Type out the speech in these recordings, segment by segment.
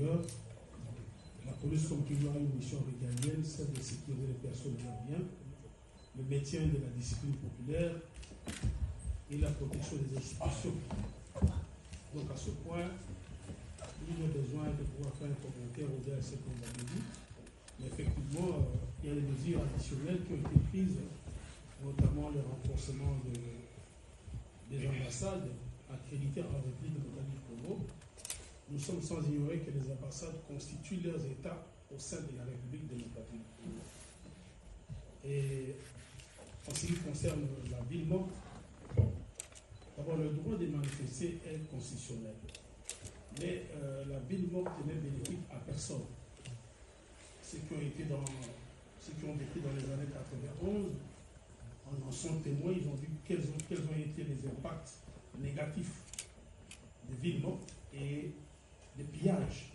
l'Intérieur. La police, comme toujours, a une mission régalienne, celle de sécuriser les personnes et leurs biens, le maintien de la discipline populaire et la protection des institutions. Donc à ce point, il y a besoin de pouvoir faire un commentaire au-delà de ce qu'on a dit. Mais effectivement, il y a des mesures additionnelles qui ont été prises, notamment le renforcement des ambassades accréditées en République démocratique du Congo. Nous sommes sans ignorer que les ambassades constituent leurs États au sein de la République démocratique du Congo. Et en ce qui concerne l'habillement, d'abord le droit de manifester est constitutionnel. Mais l'habillement n'est bénéfique à personne. Ceux qui ont vécu dans les années 91 en sont témoins, ils ont vu quels ont été les impacts négatifs des villes mortes et des pillages.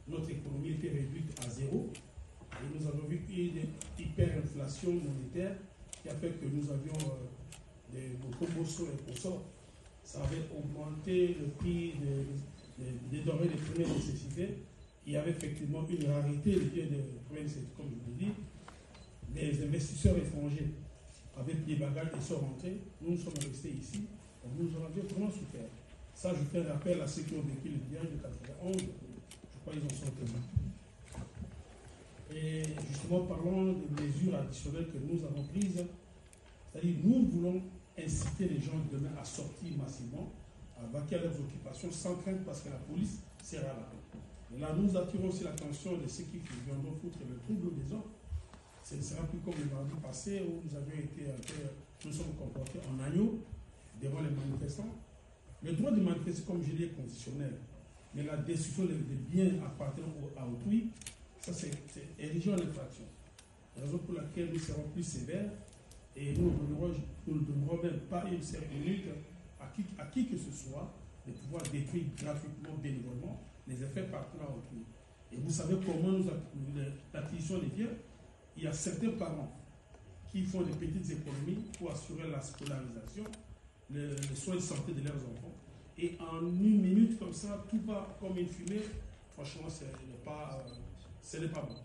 Notre économie était réduite à zéro et nous avons vu une hyperinflation monétaire qui a fait que nous avions nos promotions et consorts. Ça avait augmenté le prix des denrées de première nécessité. Il y avait effectivement une rareté des biens de première nécessité, comme je vous l'ai dit. Les investisseurs étrangers avaient pris des bagages et sont rentrés. Nous sommes restés ici. Donc nous en avions vraiment souffert. Ça, je fais un rappel à ceux qui ont vécu le pillages de 91. Je crois qu'ils en sont témoins. Et justement, parlons des mesures additionnelles que nous avons prises. C'est-à-dire, nous voulons inciter les gens demain à sortir massivement, à vaquer à leurs occupations sans crainte parce que la police sera là. Et là, nous attirons aussi l'attention de ceux qui viendront foutre le trouble des autres. Ce ne sera plus comme le mardi passé où nous avions été nous sommes comportés en agneau devant les manifestants. Le droit de manifester, comme je l'ai, est conditionnel. Mais la destruction des biens appartenant à autrui, ça c'est érigé en infraction. La raison pour laquelle nous serons plus sévères et nous ne donnerons même pas une seule minute à qui que ce soit de pouvoir détruire gratuitement, bénévolement les effets appartenant à autrui. Et vous savez comment l'acquisition des biens, il y a certains parents qui font des petites économies pour assurer la scolarisation, le soin de santé de leurs enfants. Et en une minute comme ça, tout va comme une fumée. Franchement, ce n'est pas bon.